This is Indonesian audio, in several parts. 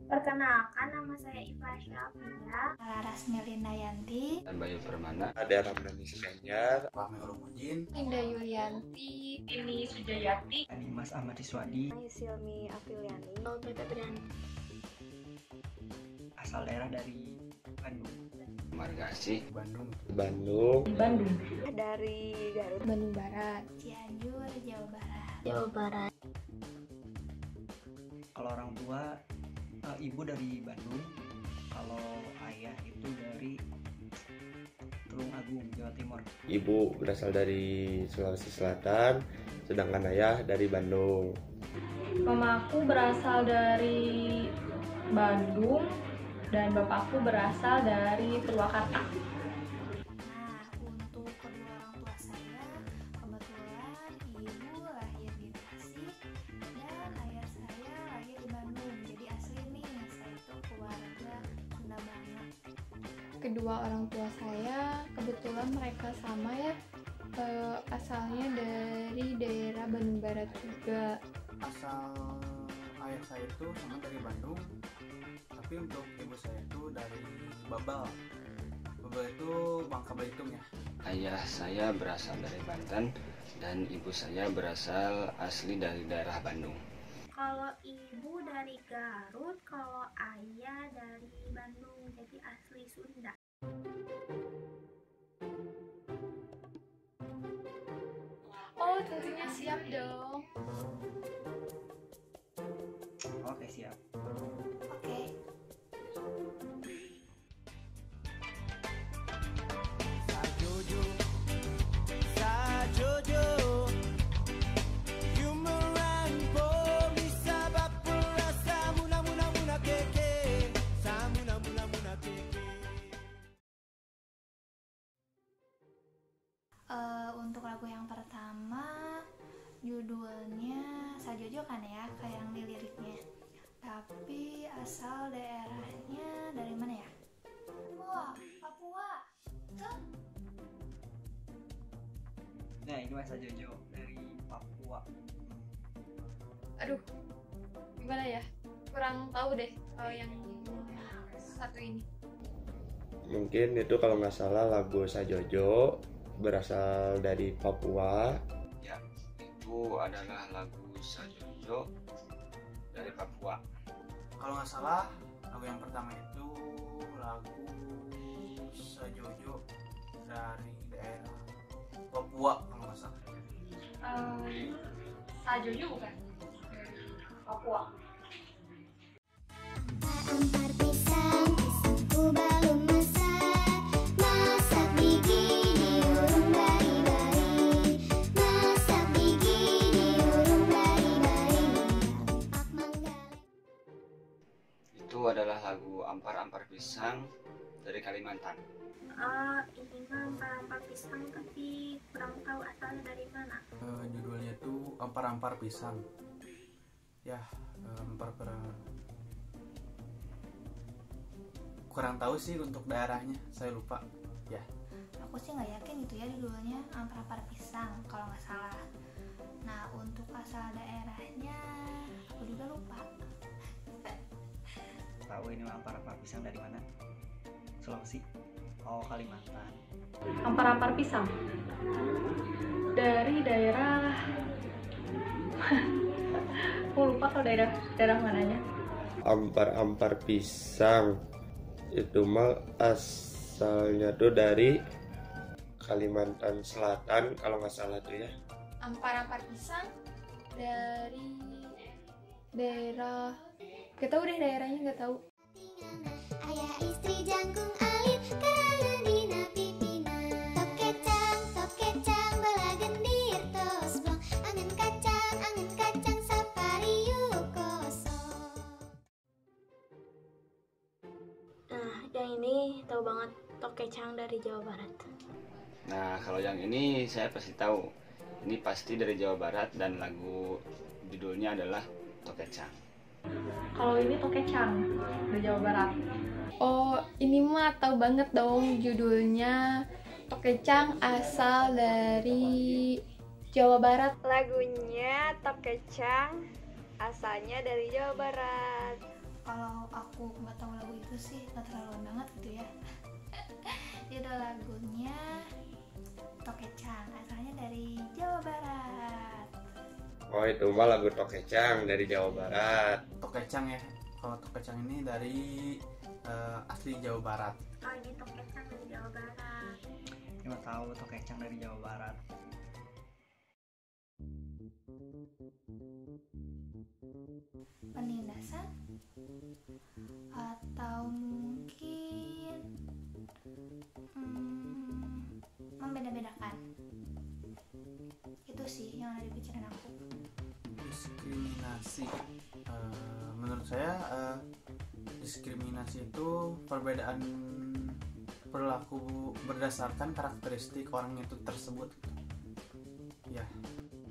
Perkenalkan, nama saya Iva Syafia, Laras Melinda Yanti, dan Bayu Permana. Ada Ramdhani Sukanyar, Fahmi Ulumuddin, Indah Yulianti, ini Sujayati, Dimas Ahmad Iswadi, Silmi Afiliani, Alberta Briani. asal daerah dari Bandung. Margasi, Bandung. dari Garut, Bandung Barat, Cianjur, Jawa Barat. Jawa Barat. Kalau orang tua, ibu dari Bandung. Kalau ayah itu dari Tulung Agung, Jawa Timur. ibu berasal dari Sulawesi Selatan, sedangkan ayah dari Bandung. Mamaku berasal dari Bandung dan bapakku berasal dari Purwakarta. Nah, untuk kedua orang tua saya, kebetulan ibu lahir di Tasik dan ayah saya lahir di Bandung. Jadi asli nih, saya itu keluarga Sunda banget. Kedua orang tua saya, kebetulan mereka sama ya, asalnya dari daerah Bandung Barat juga. Asal ayah saya itu sama dari Bandung, tapi untuk ibu saya itu dari Babal. Babal itu Bangka Belitung ya. ayah saya berasal dari Banten dan ibu saya berasal asli dari daerah Bandung. Kalau ibu dari Garut, kalau ayah dari Bandung, jadi asli Sunda. Oh, tentunya siap dong. Oke, siap. Oke. Untuk lagu yang pertama judulnya Sajojo kan ya, kayak yang di liriknya. Tapi asal daerahnya dari mana ya? Papua. Tuh. Nah, ini Mas Jojo dari Papua. Aduh, gimana ya? Kurang tahu deh kalau yang satu ini. Mungkin itu kalau nggak salah lagu Sajojo berasal dari Papua. Ya, itu adalah lagu Sajojo dari Papua. Kalau nggak salah, lagu yang pertama itu lagu Sajojo dari daerah Papua kalau nggak salah. Sajojo bukan? Papua. Ampar pisang, pisangku belum masak. Masak begini urung bari-bari. Masak begini urung bari-bari. Pak manggali. Itu adalah lagu Ampar-Ampar Pisang dari Kalimantan. Ini mah ampar-ampar pisang, tapi kurang tahu asalnya dari mana. Judulnya tuh Ampar-Ampar Pisang. Ya, kurang tahu sih untuk daerahnya, saya lupa. Ya. Aku sih nggak yakin itu ya judulnya Ampar-Ampar Pisang kalau nggak salah. Nah, untuk asal daerahnya aku juga lupa. Tahu ini Ampar-Ampar Pisang dari mana? Sulawesi. Oh, Kalimantan. Ampar-ampar pisang dari daerah aku lupa kalau daerah mananya. Ampar-ampar pisang itu mah asalnya tuh dari Kalimantan Selatan kalau nggak salah tuh ya. Ampar-ampar pisang dari daerah, nggak tahu deh daerahnya, nggak tahu. Ayah istri jangkung alit karangan dina pipina. Tok kecang bala gendir tos blong. Angin kacang sapariu kosong. Nah, yang ini tahu banget, tok kecang dari Jawa Barat. Nah, kalau yang ini saya pasti tahu. Ini pasti dari Jawa Barat dan lagu judulnya adalah Tokecang. Kalau ini Tokecang dari Jawa Barat. Oh, ini mah tahu banget dong judulnya. Tokecang asal dari Jawa Barat. lagunya Tok Kecang, asal kakaknya dari Jawa Barat. Kalau aku nggak tahu lagu itu sih, nggak terlalu banget gitu ya. Judul lagunya Tokecang, asalnya dari Jawa Barat. Oh, itu mah lagu Tokecang dari Jawa Barat. Tokecang ya. Kalau Tokecang ini dari asli Jawa Barat. Oh, ini Tokecang dari Jawa Barat. Cuma tahu Tokecang dari Jawa Barat. Penindasan atau mungkin membeda-bedakan. Itu sih yang ada di pikiran aku. Diskriminasi. Menurut saya diskriminasi itu perbedaan perilaku berdasarkan karakteristik orang itu tersebut. Ya.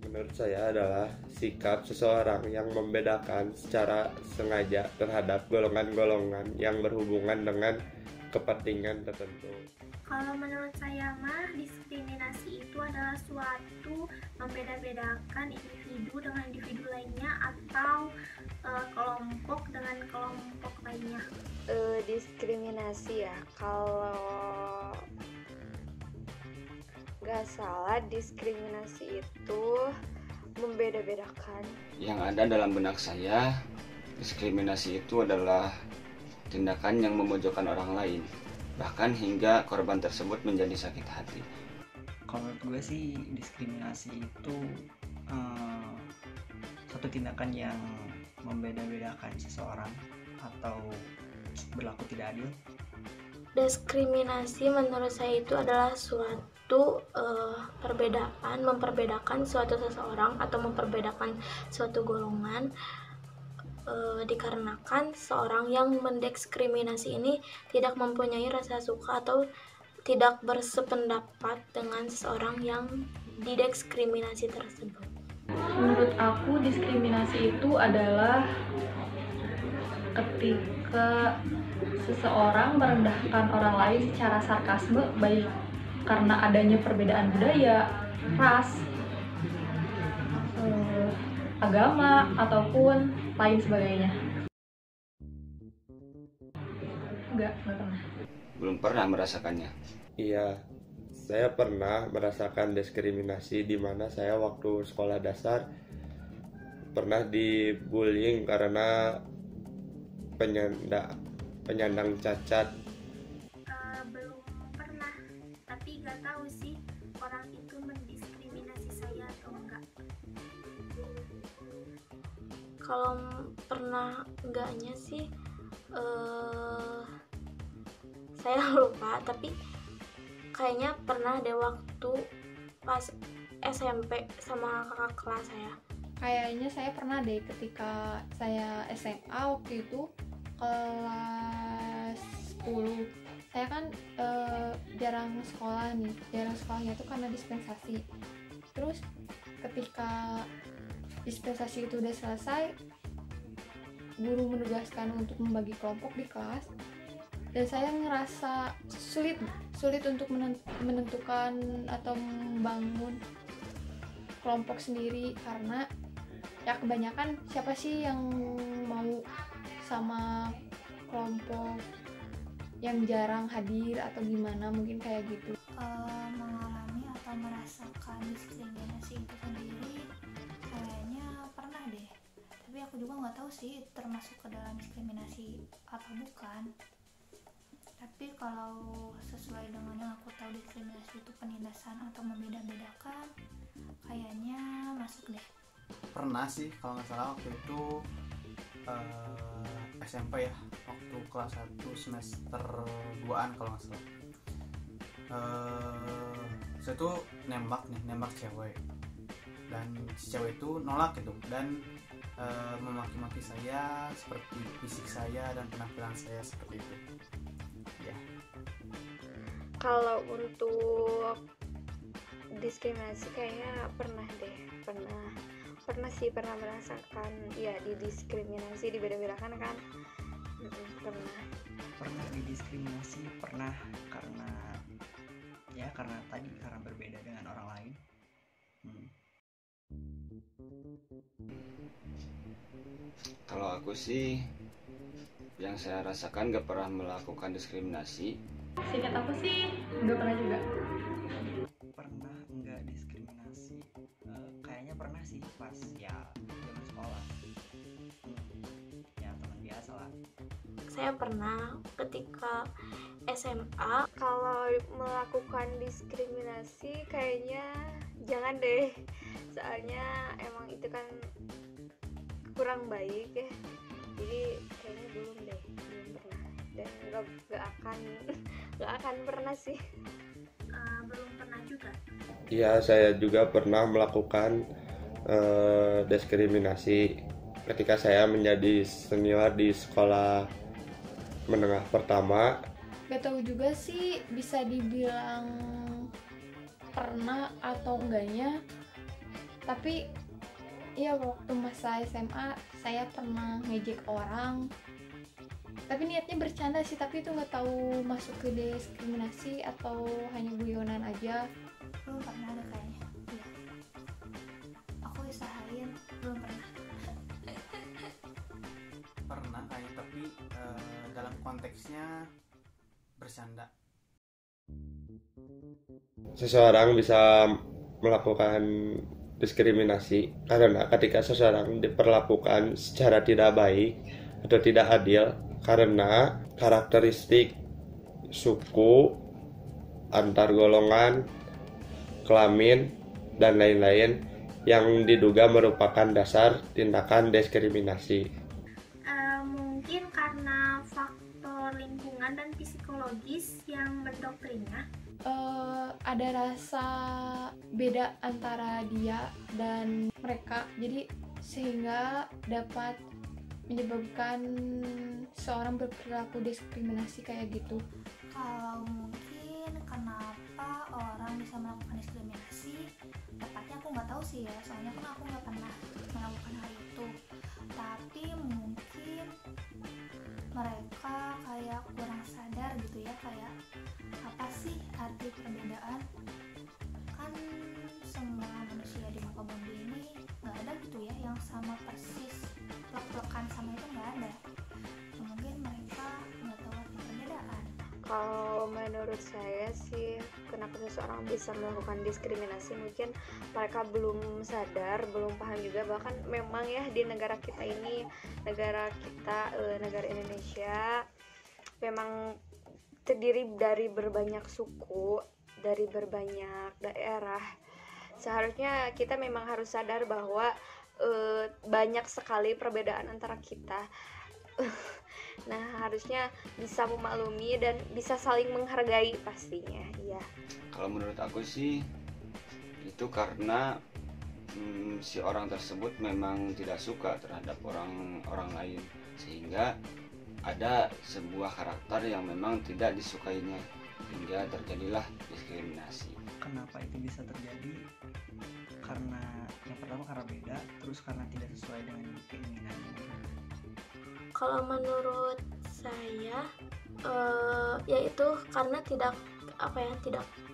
Menurut saya adalah sikap seseorang yang membedakan secara sengaja terhadap golongan-golongan yang berhubungan dengan kepentingan tertentu. Kalau menurut saya mah diskriminasi itu adalah suatu membeda-bedakan individu dengan individu lainnya atau kelompok dengan kelompok lainnya. Diskriminasi ya, kalau nggak salah diskriminasi itu membeda-bedakan. Yang ada dalam benak saya, diskriminasi itu adalah tindakan yang memojokkan orang lain, bahkan hingga korban tersebut menjadi sakit hati. Kalau menurut gue sih diskriminasi itu satu tindakan yang membeda-bedakan seseorang atau berlaku tidak adil. Diskriminasi menurut saya itu adalah suatu perbedaan, memperbedakan suatu seseorang atau memperbedakan suatu golongan dikarenakan seorang yang mendiskriminasi ini tidak mempunyai rasa suka atau tidak bersependapat dengan seseorang yang didiskriminasi tersebut. Menurut aku diskriminasi itu adalah ketika seseorang merendahkan orang lain secara sarkasme, baik karena adanya perbedaan budaya, ras, agama, ataupun lain sebagainya. Enggak pernah. Belum pernah merasakannya. Iya, saya pernah merasakan diskriminasi di mana saya waktu sekolah dasar pernah dibullying karena penyandang cacat. Belum pernah, tapi nggak tahu sih orang itu mendiskriminasi saya atau enggak. Kalau pernah enggaknya sih saya lupa, tapi kayaknya pernah deh waktu pas SMP sama kakak kelas saya. Kayaknya saya pernah deh ketika saya SMA waktu itu kelas 10. Saya kan jarang sekolahnya itu karena dispensasi. Terus ketika dispensasi itu udah selesai, guru menugaskan untuk membagi kelompok di kelas, dan saya ngerasa sulit untuk menentukan atau membangun kelompok sendiri, karena ya kebanyakan siapa sih yang mau sama kelompok yang jarang hadir atau gimana, mungkin kayak gitu. Mengalami atau merasakan diskriminasi itu sendiri kayaknya pernah deh, tapi aku juga nggak tahu sih termasuk ke dalam diskriminasi atau bukan. Tapi kalau sesuai dengan yang aku tahu, diskriminasi itu penindasan atau membeda-bedakan, kayaknya masuk deh. Pernah sih kalau nggak salah waktu itu SMP ya, waktu kelas 1 semester 2an kalau nggak salah. Saya tuh nembak cewek, dan si cewek itu nolak gitu, dan memaki-maki saya seperti fisik saya dan penampilan saya seperti itu ya. Kalau untuk diskriminasi kayaknya pernah pernah merasakan ya didiskriminasi, dibeda-bedakan kan. Pernah didiskriminasi, pernah karena berbeda dengan orang lain. Kalau aku sih yang saya rasakan gak pernah melakukan diskriminasi. Seingat aku sih nggak pernah juga. Pernah nggak diskriminasi? Kayaknya pernah sih pas ya zaman sekolah. Ya teman biasa lah. Saya pernah ketika SMA. Kalau melakukan diskriminasi kayaknya jangan deh, soalnya emang itu kan kurang baik ya, jadi kayaknya belum pernah dan nggak akan pernah sih. Belum pernah juga. Iya, saya juga pernah melakukan diskriminasi ketika saya menjadi senior di sekolah menengah pertama. Gak tahu juga sih bisa dibilang pernah atau enggaknya, tapi ya waktu masa SMA saya pernah ngejek orang, tapi niatnya bercanda sih, tapi itu nggak tahu masuk ke diskriminasi atau hanya guyonan aja. Belum pernah ada kayaknya. Iya, aku usahain belum pernah. Pernah kayaknya, tapi dalam konteksnya bercanda. Seseorang bisa melakukan diskriminasi karena ketika seseorang diperlakukan secara tidak baik atau tidak adil karena karakteristik suku, antar golongan, kelamin, dan lain-lain yang diduga merupakan dasar tindakan diskriminasi. Mungkin karena faktor lingkungan dan psikologis yang mendoktrinnya. Ada rasa beda antara dia dan mereka, jadi sehingga dapat menyebabkan seorang berperilaku diskriminasi kayak gitu. Kalau mungkin kenapa orang bisa melakukan diskriminasi, tepatnya aku nggak tahu sih ya, soalnya kan aku nggak pernah melakukan hal itu. Tapi mungkin mereka kayak kurang sadar gitu ya, kayak apa sih arti perbedaan. Kan semua manusia di muka bumi ini nggak ada gitu ya yang sama persis, plek-plekan sama itu nggak ada. Mungkin mereka nggak tahu arti perbedaan. Kalau menurut saya sih, kenapa seseorang bisa melakukan diskriminasi, mungkin mereka belum sadar, belum paham juga. Bahkan memang ya di negara kita ini, negara Indonesia memang terdiri dari berbanyak suku, dari berbanyak daerah. Seharusnya kita memang harus sadar bahwa banyak sekali perbedaan antara kita. Nah, harusnya bisa memaklumi dan bisa saling menghargai pastinya, iya. Kalau menurut aku sih itu karena si orang tersebut memang tidak suka terhadap orang lain, sehingga ada sebuah karakter yang memang tidak disukainya, hingga terjadilah diskriminasi. Kenapa itu bisa terjadi? Karena yang pertama karena beda, terus karena tidak sesuai dengan keinginannya. Kalau menurut saya yaitu karena tidak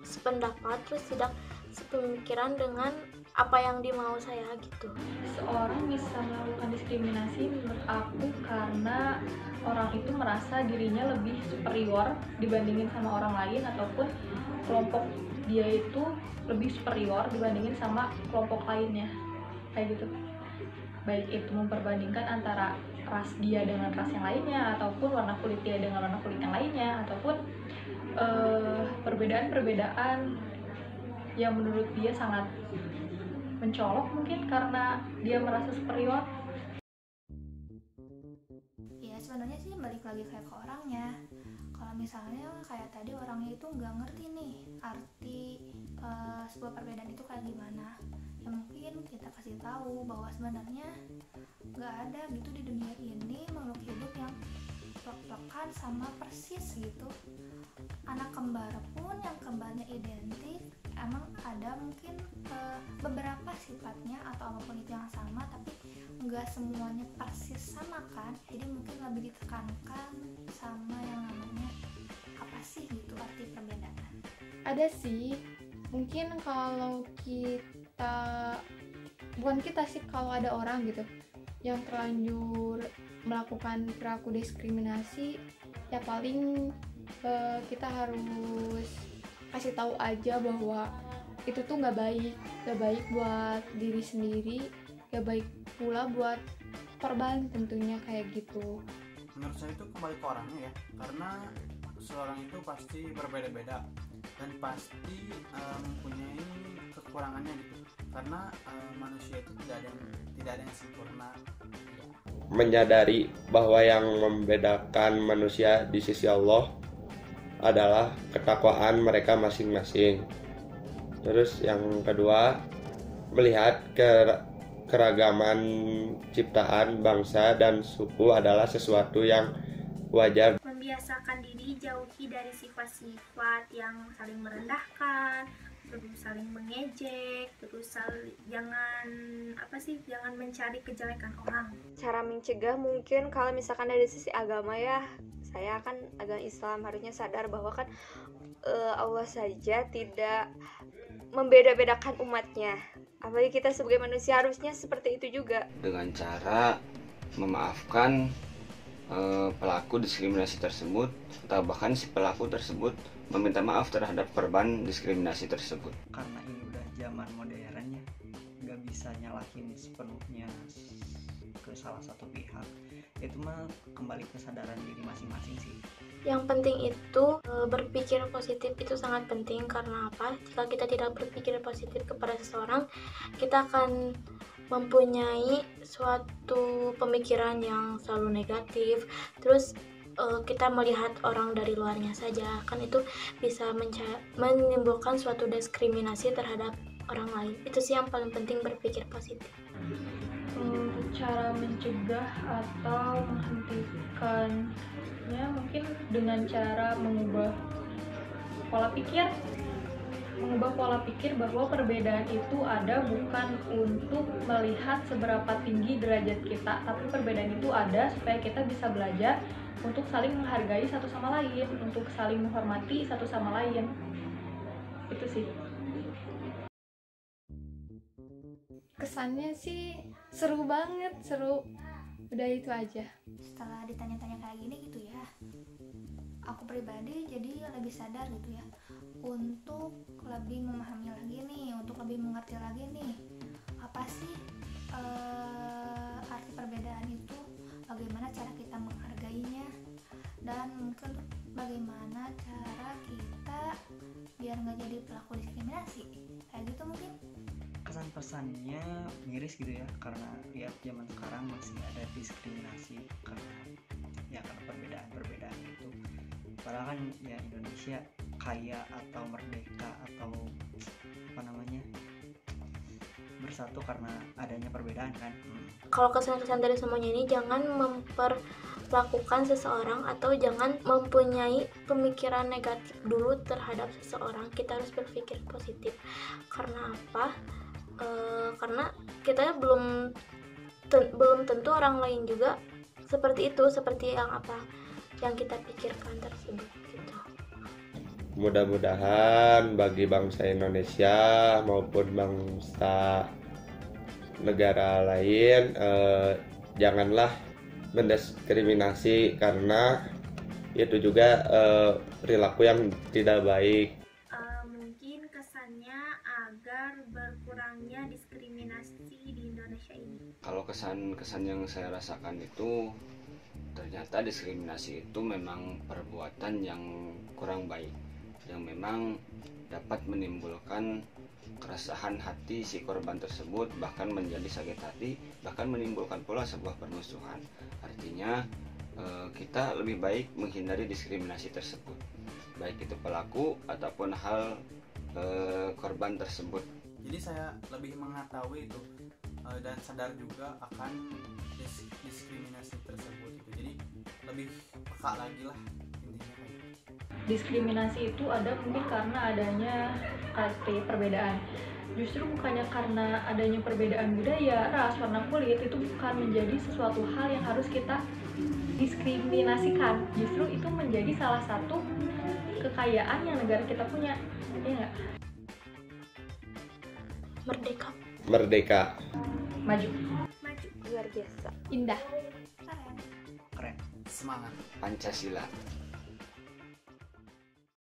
sependapat, terus tidak sepemikiran dengan apa yang dimau saya gitu. Seorang bisa melakukan diskriminasi menurut aku karena orang itu merasa dirinya lebih superior dibandingin sama orang lain, ataupun kelompok dia itu lebih superior dibandingin sama kelompok lainnya, kayak gitu. Baik itu memperbandingkan antara ras dia dengan ras yang lainnya, ataupun warna kulit dia dengan warna kulit yang lainnya, ataupun perbedaan-perbedaan yang menurut dia sangat mencolok, mungkin karena dia merasa superior. Ya sebenarnya sih balik lagi kayak ke orangnya. Kalau misalnya kayak tadi orangnya itu nggak ngerti nih arti sebuah perbedaan itu kayak gimana, ya mungkin kita kasih tahu bahwa sebenarnya nggak ada gitu di dunia ini makhluk hidup yang plek-plekan sama persis gitu. Anak kembar pun yang kembarnya identik, emang ada mungkin beberapa sifatnya atau apapun itu yang sama, tapi nggak semuanya persis sama kan. Jadi mungkin lebih ditekankan sama yang namanya apa sih gitu arti perbedaan. Ada sih, mungkin kalau kita, bukan kita sih, kalau ada orang gitu yang terlanjur melakukan perilaku diskriminasi, ya paling kita harus kasih tahu aja bahwa itu tuh nggak baik buat diri sendiri, nggak baik pula buat korban tentunya kayak gitu. Menurut saya itu kembali ke orangnya ya, karena seorang itu pasti berbeda-beda dan pasti mempunyai kekurangannya gitu, karena manusia itu tidak ada yang sempurna. Menyadari bahwa yang membedakan manusia di sisi Allah adalah ketakwaan mereka masing-masing. Terus yang kedua, melihat keragaman ciptaan bangsa dan suku adalah sesuatu yang wajar. Membiasakan diri jauhi dari sifat-sifat yang saling merendahkan, terus saling mengejek, terus jangan mencari kejelekan orang. Cara mencegah mungkin kalau misalkan dari sisi agama ya, saya kan agama Islam, harusnya sadar bahwa kan Allah saja tidak membeda-bedakan umatnya. Apalagi kita sebagai manusia harusnya seperti itu juga. Dengan cara memaafkan pelaku diskriminasi tersebut, atau bahkan si pelaku tersebut meminta maaf terhadap korban diskriminasi tersebut. Karena ini udah zaman modern ya, nggak bisa nyalahin sepenuhnya ke salah satu pihak. Itu mah kembali kesadaran diri masing-masing sih. Yang penting itu berpikir positif itu sangat penting. Karena apa? Jika kita tidak berpikir positif kepada seseorang, kita akan mempunyai suatu pemikiran yang selalu negatif. Terus kita melihat orang dari luarnya saja, kan itu bisa menimbulkan suatu diskriminasi terhadap orang lain. Itu sih yang paling penting, berpikir positif. Cara mencegah atau menghentikannya mungkin dengan cara mengubah pola pikir bahwa perbedaan itu ada bukan untuk melihat seberapa tinggi derajat kita, tapi perbedaan itu ada supaya kita bisa belajar untuk saling menghargai satu sama lain, untuk saling menghormati satu sama lain. Itu sih. Kesannya sih seru banget, seru. Udah itu aja. Setelah ditanya-tanya kayak gini gitu ya, aku pribadi jadi lebih sadar gitu ya, untuk lebih memahami lagi nih, untuk lebih mengerti lagi nih apa sih arti perbedaan itu, bagaimana cara kita menghargainya, dan mungkin bagaimana cara kita biar nggak jadi pelaku diskriminasi kayak gitu. Mungkin kesan-pesannya miris gitu ya, karena lihat zaman sekarang masih ada diskriminasi karena perbedaan itu. Padahal kan ya Indonesia kaya atau merdeka atau bersatu karena adanya perbedaan kan. Kalau kesan-kesan dari semuanya ini, jangan memperlakukan seseorang atau jangan mempunyai pemikiran negatif dulu terhadap seseorang. Kita harus berpikir positif. Karena apa? Karena kita belum tentu orang lain juga seperti itu, seperti yang kita pikirkan tersebut gitu. Mudah-mudahan bagi bangsa Indonesia maupun bangsa negara lain janganlah mendiskriminasi, karena itu juga perilaku yang tidak baik. Mungkin kesannya agar berkurangnya diskriminasi di Indonesia ini. Kalau kesan yang saya rasakan itu, ternyata diskriminasi itu memang perbuatan yang kurang baik, yang memang dapat menimbulkan keresahan hati si korban tersebut, bahkan menjadi sakit hati, bahkan menimbulkan pula sebuah permusuhan. Artinya kita lebih baik menghindari diskriminasi tersebut, baik itu pelaku ataupun hal korban tersebut. Jadi saya lebih mengetahui itu dan sadar juga akan diskriminasi tersebut gitu. Jadi lebih peka lagi lah intinya. Diskriminasi itu ada mungkin karena adanya perbedaan. Justru bukannya karena adanya perbedaan budaya, ras, warna kulit itu bukan menjadi sesuatu hal yang harus kita diskriminasikan. Justru itu menjadi salah satu kekayaan yang negara kita punya. Iya nggak? Merdeka. Merdeka. Maju. luar biasa. Indah. Keren. Keren. Semangat. Pancasila.